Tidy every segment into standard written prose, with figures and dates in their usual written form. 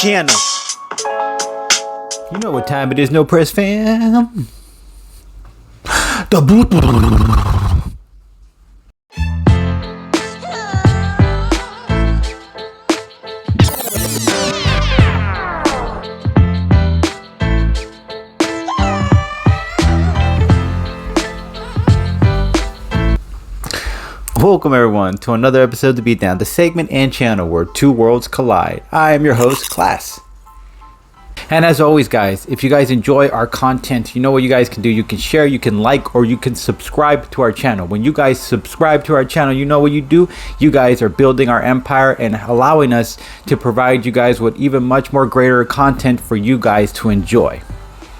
channel. You know what time it is, No Press fam. The boot. Welcome everyone to another episode of The Beatdown, the segment and channel where two worlds collide. I am your host, Class. And as always, guys, if you guys enjoy our content, you know what you guys can do. You can share, you can like, or you can subscribe to our channel. When you guys subscribe to our channel, you know what you do. You guys are building our empire and allowing us to provide you guys with even much more greater content for you guys to enjoy.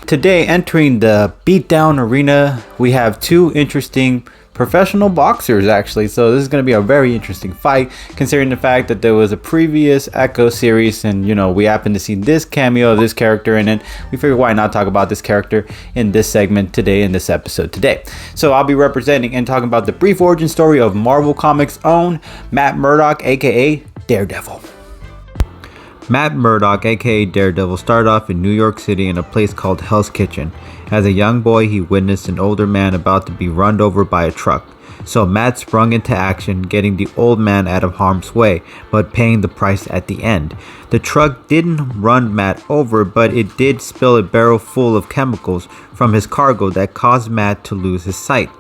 Today, entering the Beatdown arena, we have two interesting professional boxers, actually. So this is going to be a very interesting fight, considering the fact that there was a previous Echo series and, you know, we happen to see this cameo of this character in it. We figured why not talk about this character in this segment today, in this episode today. So I'll be representing and talking about the brief origin story of Marvel Comics' own Matt Murdock, aka Daredevil. Matt Murdock, aka Daredevil, started off in New York City in a place called Hell's Kitchen. As a young boy, he witnessed an older man about to be run over by a truck. So Matt sprung into action, getting the old man out of harm's way, but paying the price at the end. The truck didn't run Matt over, but it did spill a barrel full of chemicals from his cargo that caused Matt to lose his sight.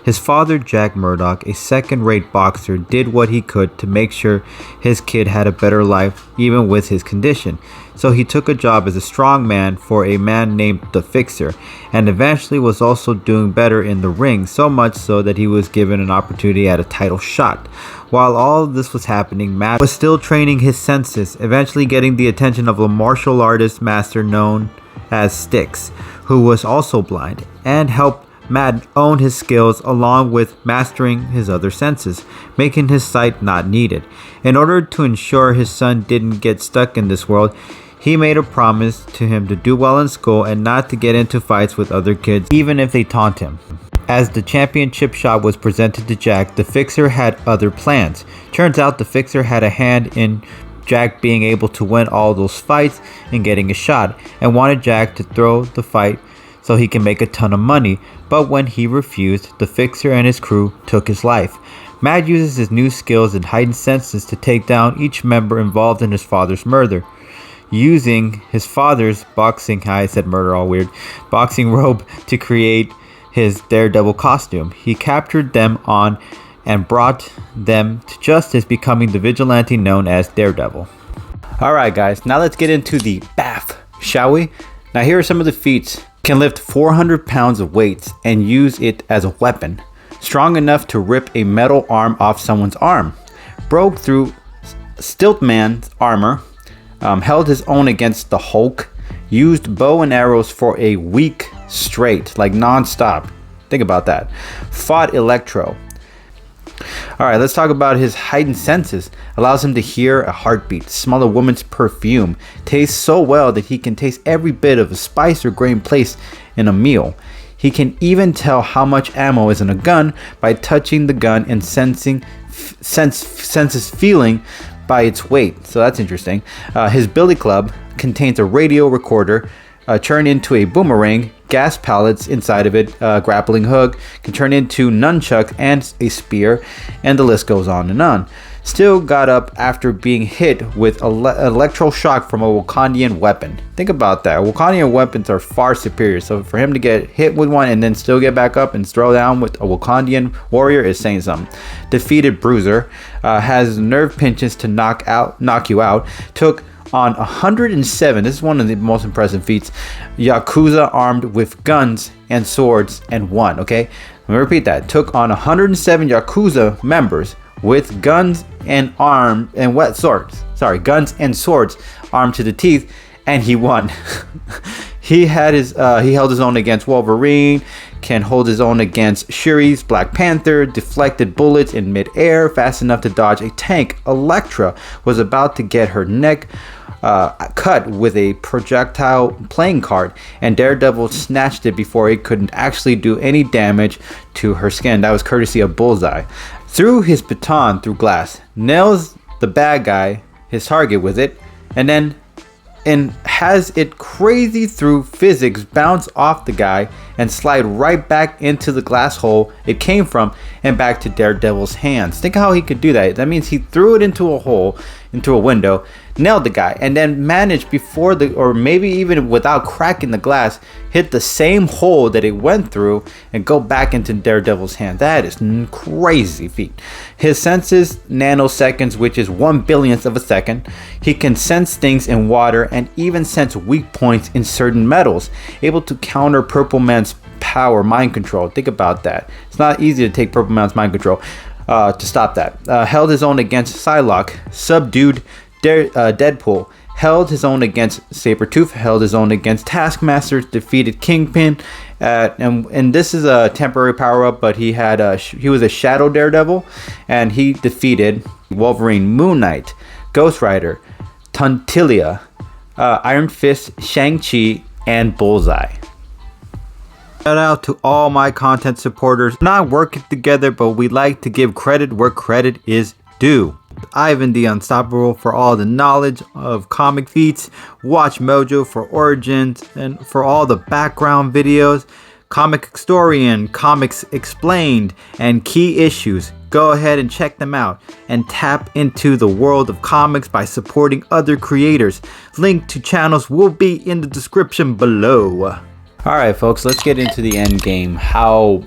His father, Jack Murdock, a second-rate boxer, did what he could to make sure his kid had a better life, even with his condition. So he took a job as a strongman for a man named The Fixer, and eventually was also doing better in the ring, so much so that he was given an opportunity at a title shot. While all of this was happening, Matt was still training his senses, eventually getting the attention of a martial artist master known as Styx, who was also blind, and helped Matt own his skills along with mastering his other senses, making his sight not needed. In order to ensure his son didn't get stuck in this world, he made a promise to him to do well in school and not to get into fights with other kids, even if they taunt him. As the championship shot was presented to Jack, the Fixer had other plans. Turns out the Fixer had a hand in Jack being able to win all those fights and getting a shot, and wanted Jack to throw the fight so he can make a ton of money. But when he refused, the Fixer and his crew took his life. Matt uses his new skills and heightened senses to take down each member involved in his father's murder. Using his father's boxing robe to create his Daredevil costume. He captured them on and brought them to justice, becoming the vigilante known as Daredevil. Alright guys, now let's get into the bath, shall we? Now here are some of the feats. Can lift 400 pounds of weights and use it as a weapon. Strong enough to rip a metal arm off someone's arm. Broke through Stiltman's armor. Held his own against the Hulk. Used bow and arrows for a week straight, like non-stop. Think about that. Fought Electro. Alright, let's talk about his heightened senses. Allows him to hear a heartbeat, smell a woman's perfume, taste so well that he can taste every bit of a spice or grain placed in a meal. He can even tell how much ammo is in a gun by touching the gun and senses feeling by its weight. So that's interesting. His billy club contains a radio recorder, turned into a boomerang, gas pellets inside of it, grappling hook, can turn into nunchuck and a spear, and the list goes on and on. Still got up after being hit with electroshock from a Wakandian weapon. Think about that. Wakandian weapons are far superior, so for him to get hit with one and then still get back up and throw down with a Wakandian warrior is saying something. Defeated Bruiser, has nerve pinches to knock you out, took on 107, this is one of the most impressive feats, Yakuza armed with guns and swords and won, okay? Let me repeat that. Took on 107 Yakuza members with guns and swords armed to the teeth, and he won. he held his own against Wolverine, can hold his own against Shuri's Black Panther, deflected bullets in mid-air fast enough to dodge a tank. Elektra was about to get her neck cut with a projectile playing card, and Daredevil snatched it before it could actually do any damage to her skin. That was courtesy of Bullseye. Threw his baton through glass, nails the bad guy, his target, with it, and then and has it crazy through physics bounce off the guy and slide right back into the glass hole it came from and back to Daredevil's hands. Think how he could do that. That means he threw it into a hole, into a window, nailed the guy, and then managed before the, or maybe even without cracking the glass, hit the same hole that it went through and go back into Daredevil's hand. That is crazy feat. His senses, nanoseconds, which is 1/1000th of a second. He can sense things in water and even sense weak points in certain metals, able to counter Purple Man's power, mind control. Think about that. It's not easy to take Purple Man's mind control. To stop that. Held his own against Psylocke, subdued Deadpool, held his own against Sabretooth, held his own against Taskmaster, defeated Kingpin, and this is a temporary power-up, but he was a Shadow Daredevil, and he defeated Wolverine, Moon Knight, Ghost Rider, Tuntilia, Iron Fist, Shang-Chi, and Bullseye. Shout out to all my content supporters. Not working together, but we like to give credit where credit is due. Ivan the Unstoppable for all the knowledge of comic feats, Watch Mojo for origins and for all the background videos, Comic Historian, Comics Explained, and key issues. Go ahead and check them out and tap into the world of comics by supporting other creators. Link to channels will be in the description below. Alright folks, let's get into the end game, how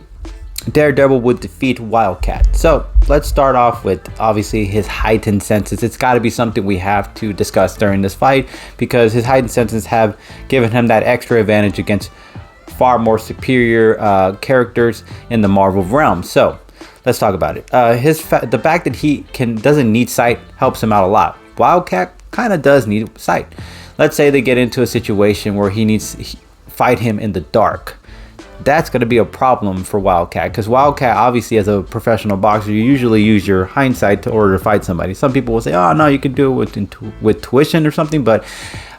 Daredevil would defeat Wildcat. So let's start off with obviously his heightened senses. It's got to be something we have to discuss during this fight because his heightened senses have given him that extra advantage against far more superior characters in the Marvel realm. So let's talk about it. The fact that he doesn't need sight helps him out a lot. Wildcat kind of does need sight. Let's say they get into a situation where he needs fight him in the dark. That's going to be a problem for Wildcat because Wildcat, obviously, as a professional boxer, you usually use your hindsight in order to fight somebody. Some people will say, oh no, you can do it with tuition or something, but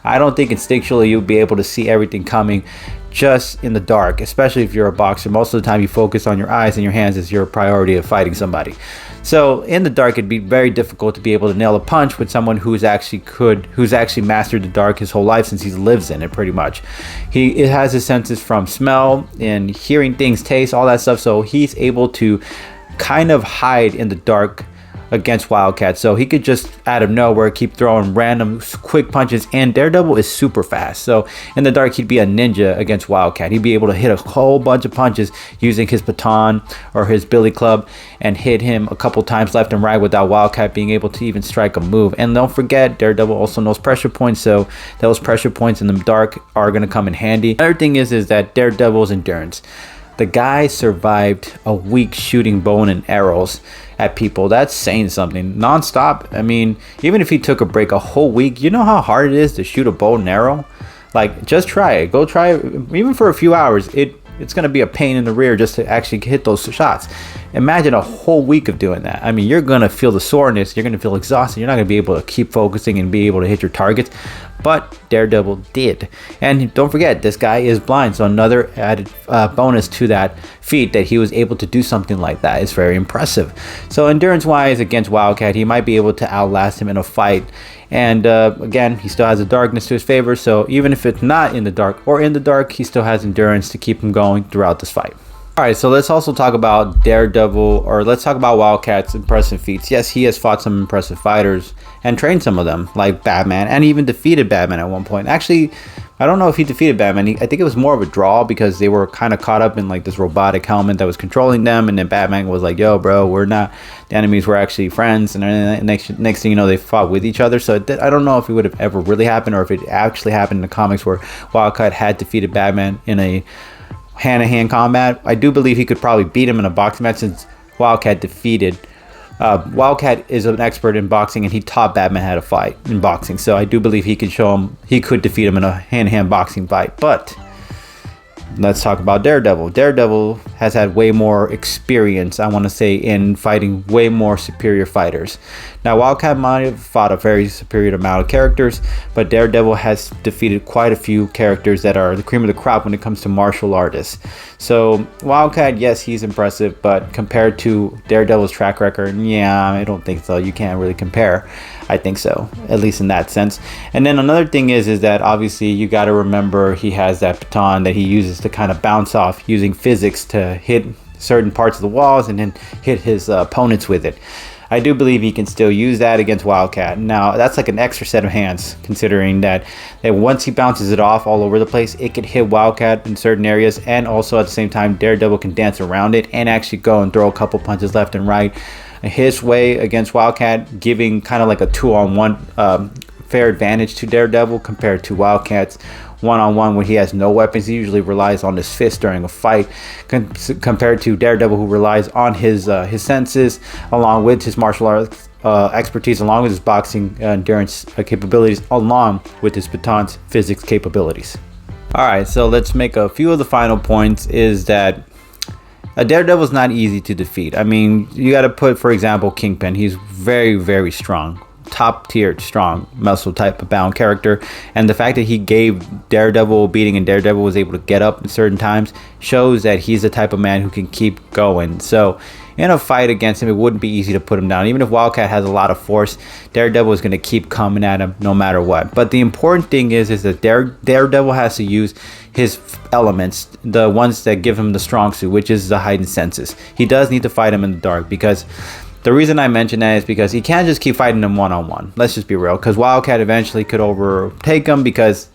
I don't think instinctually you'll be able to see everything coming just in the dark, especially if you're a boxer. Most of the time you focus on your eyes and your hands as your priority of fighting somebody. So in the dark, it'd be very difficult to be able to nail a punch with someone who's actually mastered the dark his whole life since he lives in it pretty much. It has his senses from smell and hearing things, taste, all that stuff. So he's able to kind of hide in the dark against Wildcat, so he could just out of nowhere keep throwing random quick punches, and Daredevil is super fast, so in the dark he'd be a ninja against Wildcat. He'd be able to hit a whole bunch of punches using his baton or his billy club and hit him a couple times left and right without Wildcat being able to even strike a move. And don't forget, Daredevil also knows pressure points, so those pressure points in the dark are going to come in handy. Another thing is that Daredevil's endurance. The guy survived a week shooting bow and arrows at people. That's saying something. Non-stop. I mean, even if he took a break a whole week, you know how hard it is to shoot a bow and arrow? Like, just try it. Go try it. Even for a few hours, it's going to be a pain in the rear just to actually hit those shots. Imagine a whole week of doing that. I mean, you're going to feel the soreness. You're going to feel exhausted. You're not going to be able to keep focusing and be able to hit your targets. But Daredevil did. And don't forget, this guy is blind. So another added bonus to that feat that he was able to do something like that is very impressive. So endurance-wise against Wildcat, he might be able to outlast him in a fight. And again, he still has the darkness to his favor. So even if it's not in the dark or in the dark, he still has endurance to keep him going throughout this fight. Alright, so let's also talk about Daredevil, or let's talk about Wildcat's impressive feats. Yes, he has fought some impressive fighters and trained some of them, like Batman, and even defeated Batman at one point. Actually, I don't know if he defeated Batman. I think it was more of a draw because they were kind of caught up in like this robotic helmet that was controlling them, and then Batman was like, yo bro, we're not the enemies, we're actually friends, and then next thing you know, they fought with each other. So I don't know if it would have ever really happened, or if it actually happened in the comics where Wildcat had defeated Batman in a hand-to-hand combat. I do believe he could probably beat him in a boxing match since Wildcat is an expert in boxing, and he taught Batman how to fight in boxing. So I do believe he could defeat him in a hand-to-hand boxing fight. But let's talk about Daredevil. Daredevil has had way more experience, I want to say, in fighting way more superior fighters. Now, Wildcat might have fought a very superior amount of characters, but Daredevil has defeated quite a few characters that are the cream of the crop when it comes to martial artists. So Wildcat, yes, he's impressive, but compared to Daredevil's track record, yeah, I don't think so. You can't really compare. I think so, at least in that sense. And then another thing is that obviously you got to remember he has that baton that he uses to kind of bounce off using physics to hit certain parts of the walls and then hit his opponents with it. I do believe he can still use that against Wildcat. Now, that's like an extra set of hands, considering that once he bounces it off all over the place, it could hit Wildcat in certain areas, and also at the same time, Daredevil can dance around it and actually go and throw a couple punches left and right his way against Wildcat, giving kind of like a 2-on-1 fair advantage to Daredevil compared to Wildcat's one-on-one when he has no weapons. He usually relies on his fist during a fight, compared to Daredevil, who relies on his senses, along with his martial arts expertise, along with his boxing endurance capabilities, along with his baton's physics capabilities. All right, so let's make a few of the final points. Is that Daredevil's not easy to defeat. I mean, you got to put, for example, Kingpin. He's very, very strong. Top tier strong muscle type of bound character, and the fact that he gave Daredevil a beating and Daredevil was able to get up at certain times shows that he's the type of man who can keep going. So in a fight against him, it wouldn't be easy to put him down. Even if Wildcat has a lot of force, Daredevil is going to keep coming at him no matter what. But the important thing is that Daredevil has to use his elements, the ones that give him the strong suit, which is the heightened senses. He does need to fight him in the dark, because the reason I mention that is because he can't just keep fighting him one-on-one. Let's just be real, because Wildcat eventually could overtake him because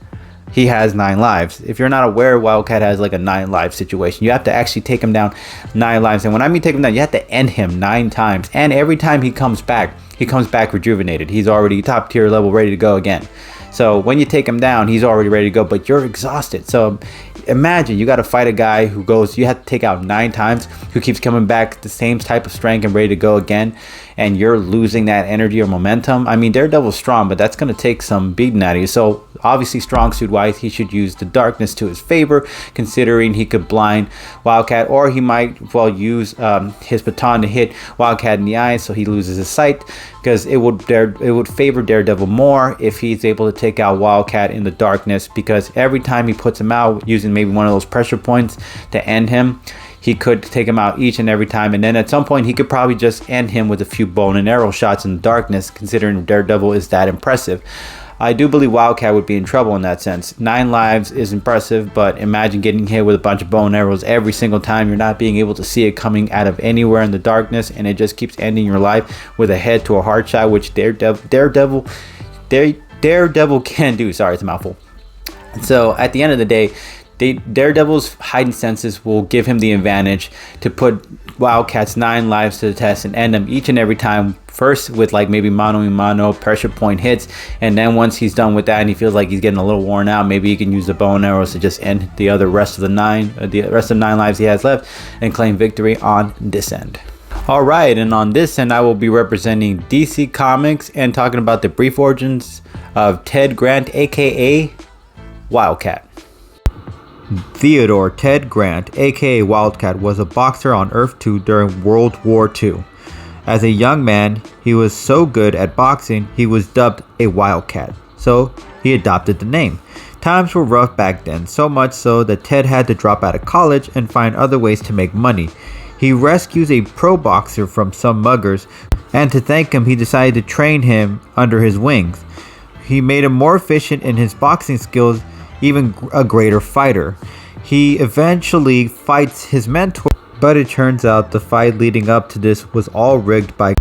he has 9 lives. If you're not aware, Wildcat has like a 9-life situation. You have to actually take him down 9 lives. And when I mean take him down, you have to end him 9 times. And every time he comes back rejuvenated. He's already top tier level, ready to go again. So when you take him down, he's already ready to go, but you're exhausted. So imagine you got to fight a guy who goes, you have to take out 9 times, who keeps coming back the same type of strength and ready to go again, and you're losing that energy or momentum. I mean, Daredevil's strong, but that's going to take some beating out of you. So obviously, strong suit wise, he should use the darkness to his favor, considering he could blind Wildcat, or he might use his baton to hit Wildcat in the eyes so he loses his sight, because it would favor Daredevil more if he's able to take out Wildcat in the darkness, because every time he puts him out using maybe one of those pressure points to end him, he could take him out each and every time, and then at some point he could probably just end him with a few bow and arrow shots in the darkness, considering Daredevil is that impressive. I do believe Wildcat would be in trouble in that sense. 9 lives is impressive, but imagine getting hit with a bunch of bow and arrows every single time. You're not being able to see it coming out of anywhere in the darkness, and it just keeps ending your life with a head to a heart shot, which Daredevil can do. Sorry, it's a mouthful. So at the end of the day, Daredevil's heightened senses will give him the advantage to put Wildcat's 9 lives to the test and end him each and every time. First with like maybe mano pressure point hits, and then once he's done with that and he feels like he's getting a little worn out, maybe he can use the bow and arrows to just end the rest of 9 lives he has left and claim victory on this end. All right, and on this end, I will be representing DC Comics and talking about the brief origins of Ted Grant, aka Wildcat. Theodore Ted Grant, aka Wildcat, was a boxer on Earth 2 during World War II. As a young man, he was so good at boxing, he was dubbed a Wildcat, so he adopted the name. Times were rough back then, so much so that Ted had to drop out of college and find other ways to make money. He rescues a pro boxer from some muggers, and to thank him, he decided to train him under his wings. He made him more efficient in his boxing skills, even a greater fighter. He eventually fights his mentor, but it turns out the fight leading up to this was all rigged by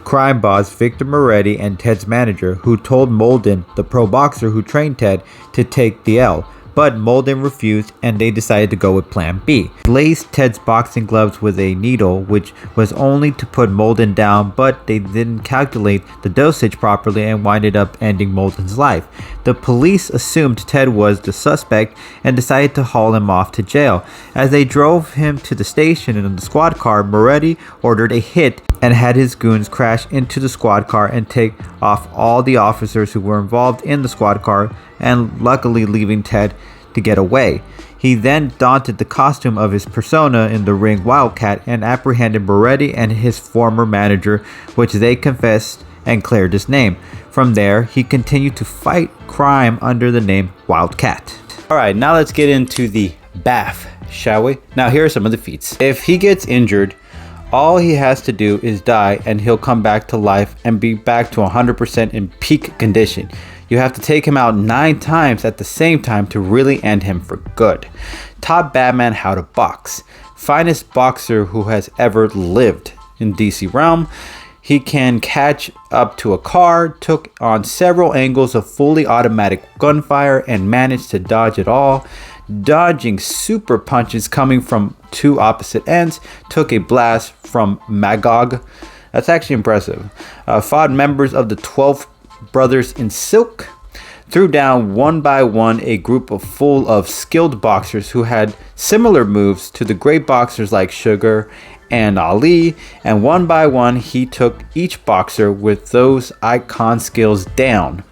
crime boss Victor Moretti and Ted's manager, who told Molden, the pro boxer who trained Ted, to take the L. But Molden refused, and they decided to go with plan B. Laced Ted's boxing gloves with a needle, which was only to put Molden down, but they didn't calculate the dosage properly and winded up ending Molden's life. The police assumed Ted was the suspect and decided to haul him off to jail. As they drove him to the station in the squad car, Moretti ordered a hit and had his goons crash into the squad car and take off all the officers who were involved in the squad car, and luckily leaving Ted to get away. He then donned the costume of his persona in the ring, Wildcat, and apprehended Moretti and his former manager, which they confessed and cleared his name. From there, he continued to fight crime under the name Wildcat. Alright, now let's get into the BAF, shall we? Now here are some of the feats. If he gets injured, All he has to do is die and he'll come back to life and be back to 100% in peak condition. You have to take him out 9 times at the same time to really end him for good. Taught Batman how to box. Finest boxer who has ever lived in DC realm. He can catch up to a car, took on several angles of fully automatic gunfire and managed to dodge it all. Dodging super punches coming from 2 opposite ends, took a blast from Magog. That's actually impressive. Fought members of the 12 Brothers in Silk. Threw down one by one a group full of skilled boxers who had similar moves to the great boxers like Sugar and Ali, and one by one he took each boxer with those icon skills down,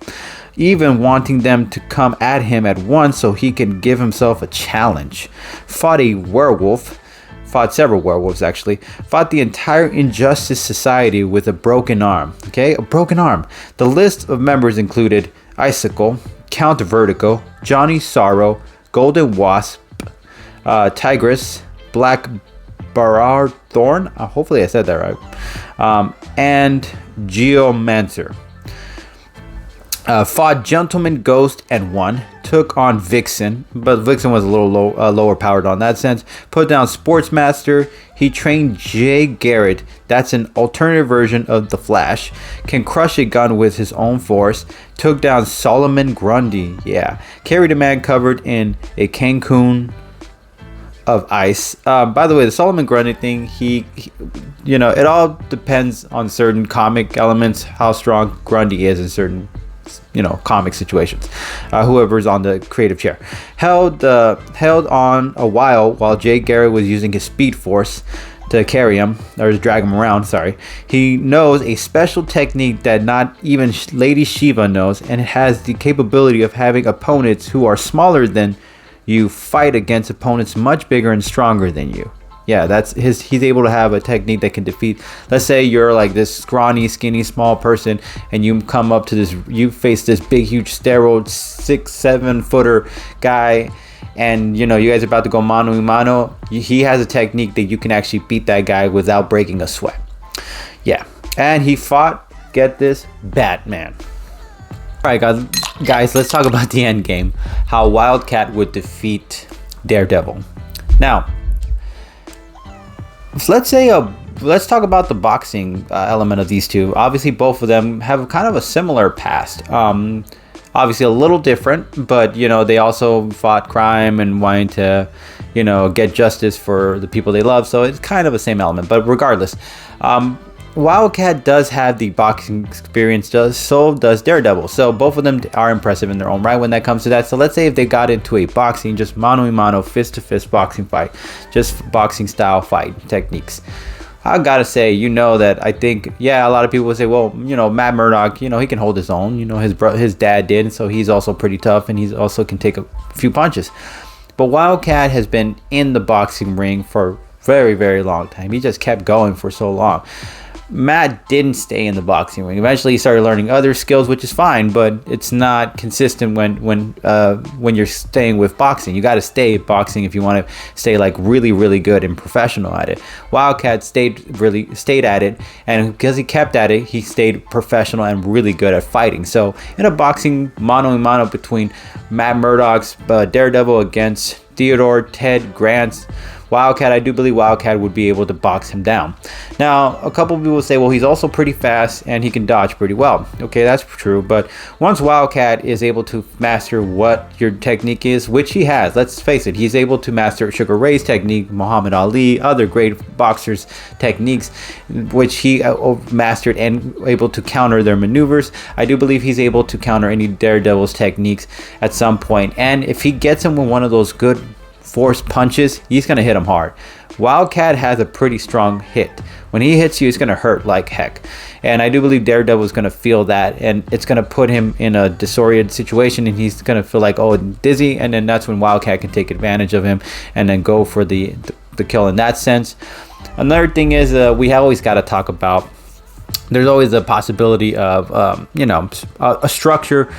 even wanting them to come at him at once so he can give himself a challenge. Fought several werewolves actually. Fought the entire Injustice Society with a broken arm. A broken arm. The list of members included Icicle, Count Vertigo, Johnny Sorrow, Golden Wasp, Tigress, Black Barar Thorn, hopefully I said that right, and Geomancer. Fought Gentleman Ghost and won. Took on Vixen, but Vixen was a little lower powered on that sense. Put down Sportsmaster. He trained Jay Garrett. That's an alternative version of the Flash. Can crush a gun with his own force. Took down Solomon Grundy. Yeah. Carried a man covered in a Cancun of ice. By the way, the Solomon Grundy thing, he it all depends on certain comic elements, how strong Grundy is in certain comic situations. Whoever's on the creative chair held on a while Jay Garrett was using his speed force to carry him or to drag him around. He knows a special technique that not even Lady Shiva knows, and it has the capability of having opponents who are smaller than you fight against opponents much bigger and stronger than you. Yeah, that's he's able to have a technique that can defeat, let's say you're like this scrawny, skinny, small person, and you come up to you face this big, huge, steroid 6-7 footer guy, and you guys are about to go mano a mano. He has a technique that you can actually beat that guy without breaking a sweat. Yeah, and he fought, get this, Batman. Alright guys, let's talk about the end game. How Wildcat would defeat Daredevil. Now, let's talk about the boxing element of these two. Obviously, both of them have kind of a similar past. Obviously, a little different, but they also fought crime and wanting to, get justice for the people they love. So it's kind of the same element. But regardless, Wildcat does have the boxing experience, so does Daredevil. So both of them are impressive in their own right when that comes to that. So let's say if they got into a boxing, just mano a mano, fist to fist boxing fight, just boxing style fight techniques. I gotta say, that I think, a lot of people would say, well, Matt Murdock, he can hold his own. His dad did, so he's also pretty tough, and he's also can take a few punches. But Wildcat has been in the boxing ring for a very, very long time. He just kept going for so long. Matt didn't stay in the boxing ring. Eventually, he started learning other skills, which is fine, but it's not consistent when you're staying with boxing. You got to stay boxing if you want to stay like really, really good and professional at it. Wildcat stayed at it, and because he kept at it, he stayed professional and really good at fighting. So, in a boxing mano a mano between Matt Murdock's Daredevil against Theodore Ted Grant's Wildcat, I do believe Wildcat would be able to box him down. Now, a couple of people say, well, he's also pretty fast and he can dodge pretty well. Okay, that's true. But once Wildcat is able to master what your technique is, which he has, let's face it, he's able to master Sugar Ray's technique, Muhammad Ali, other great boxers' techniques, which he mastered and able to counter their maneuvers. I do believe he's able to counter any Daredevil's techniques at some point. And if he gets him with one of those good force punches, he's going to hit him hard. Wildcat has a pretty strong hit. When he hits you, it's going to hurt like heck. And I do believe Daredevil is going to feel that, and it's going to put him in a disoriented situation, and he's going to feel like, oh, dizzy, and then that's when Wildcat can take advantage of him and then go for the kill in that sense. Another thing is we have always got to talk about, there's always a possibility of a structure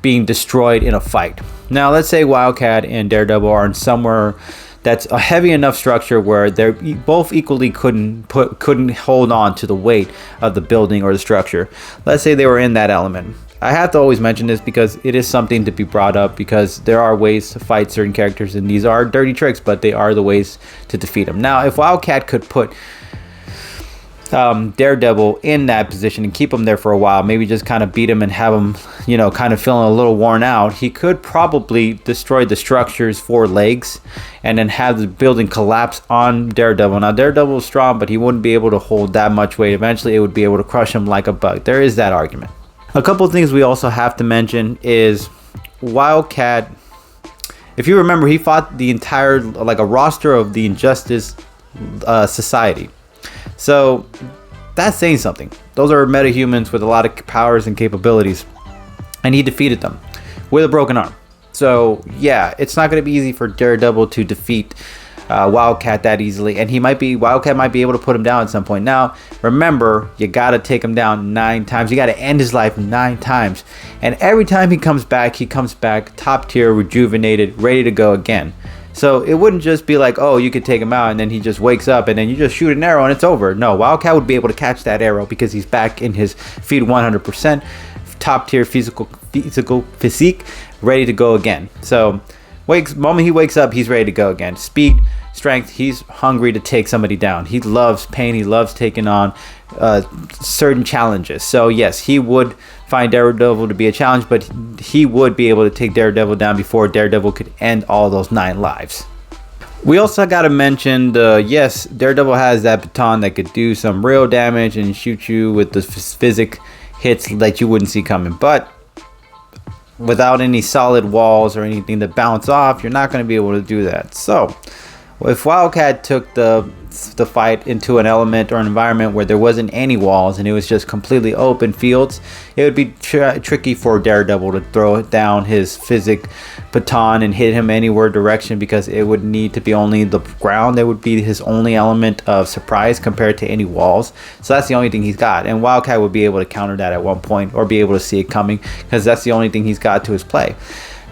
being destroyed in a fight. Now, let's say Wildcat and Daredevil are in somewhere that's a heavy enough structure where they're both equally couldn't hold on to the weight of the building or the structure. Let's say they were in that element. I have to always mention this because it is something to be brought up, because there are ways to fight certain characters, and these are dirty tricks, but they are the ways to defeat them. Now, if Wildcat could put Daredevil in that position and keep him there for a while, maybe just kind of beat him and have him, kind of feeling a little worn out, he could probably destroy the structure's 4 legs and then have the building collapse on Daredevil. Now, Daredevil is strong, but he wouldn't be able to hold that much weight. Eventually, it would be able to crush him like a bug. There is that argument. A couple of things we also have to mention is Wildcat. If you remember, he fought the entire, a roster of the Injustice Society. So that's saying something. Those are metahumans with a lot of powers and capabilities, and he defeated them with a broken arm. So yeah, it's not going to be easy for Daredevil to defeat Wildcat that easily, and Wildcat might be able to put him down at some point. Now remember, you got to take him down 9 times. You got to end his life 9 times, and every time he comes back top tier, rejuvenated, ready to go again. So it wouldn't just be like, oh, you could take him out and then he just wakes up and then you just shoot an arrow and it's over. No, Wildcat would be able to catch that arrow because he's back in his feet 100%, top tier physical physique, ready to go again. So moment he wakes up, he's ready to go again. Speed, strength, he's hungry to take somebody down. He loves pain. He loves taking on certain challenges. So yes, he would find Daredevil to be a challenge, but he would be able to take Daredevil down before Daredevil could end all those 9 lives. We also got to mention yes, Daredevil has that baton that could do some real damage and shoot you with the physic hits that you wouldn't see coming, but without any solid walls or anything to bounce off, you're not going to be able to do that. So if Wildcat took the fight into an element or an environment where there wasn't any walls and it was just completely open fields, it would be tricky for Daredevil to throw down his physic baton and hit him anywhere direction, because it would need to be only the ground that would be his only element of surprise compared to any walls. So that's the only thing he's got, and Wildcat would be able to counter that at one point or be able to see it coming, because that's the only thing he's got to his play.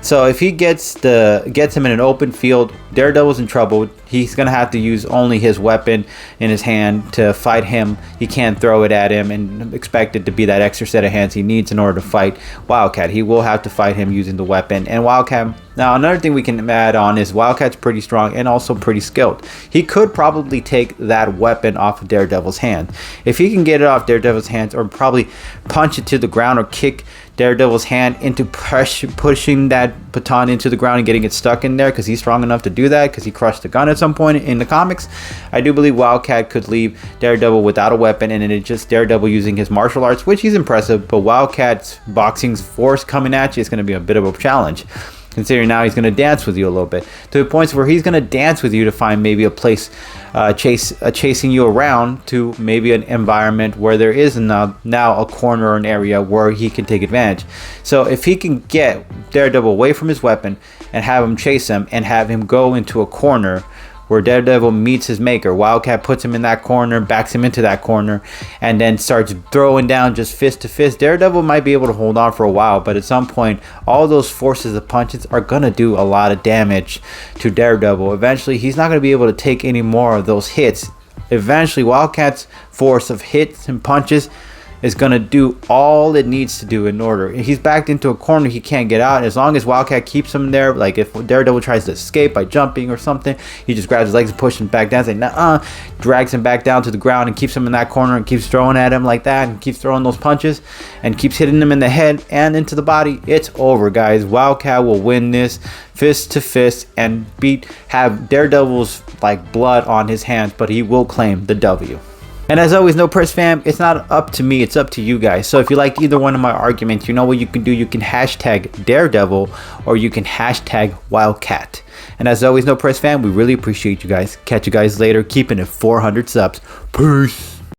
So if he gets him in an open field, Daredevil's in trouble. He's going to have to use only his weapon in his hand to fight him. He can't throw it at him and expect it to be that extra set of hands he needs in order to fight Wildcat. He will have to fight him using the weapon. And Wildcat, now another thing we can add on is Wildcat's pretty strong and also pretty skilled. He could probably take that weapon off of Daredevil's hand. If he can get it off Daredevil's hands, or probably punch it to the ground or kick Daredevil's hand into pushing that baton into the ground and getting it stuck in there, because he's strong enough to do that, because he crushed the gun at some point in the comics, I do believe Wildcat could leave Daredevil without a weapon, and then it's just Daredevil using his martial arts, which he's impressive, but Wildcat's boxing's force coming at you is going to be a bit of a challenge, considering now he's going to dance with you a little bit, to the points where he's going to dance with you to find maybe a place chasing you around to maybe an environment where there is now a corner or an area where he can take advantage. So if he can get Daredevil away from his weapon and have him chase him and have him go into a corner where Daredevil meets his maker, Wildcat puts him in that corner, backs him into that corner, and then starts throwing down just fist to fist, Daredevil might be able to hold on for a while, but at some point, all those forces of punches are going to do a lot of damage to Daredevil. Eventually, he's not going to be able to take any more of those hits. Eventually, Wildcat's force of hits and punches is going to do all it needs to do in order. He's backed into a corner he can't get out. As long as Wildcat keeps him there, like if Daredevil tries to escape by jumping or something, he just grabs his legs and pushes him back down, saying nuh-uh, drags him back down to the ground and keeps him in that corner and keeps throwing at him like that and keeps throwing those punches and keeps hitting him in the head and into the body. It's over, guys. Wildcat will win this fist to fist and have Daredevil's blood on his hands, but he will claim the W. And as always, no press fam, it's not up to me, it's up to you guys. So if you like either one of my arguments, you know what you can do. You can hashtag Daredevil or you can hashtag Wildcat. And as always, no press fam, we really appreciate you guys. Catch you guys later. Keeping it 400 subs. Peace.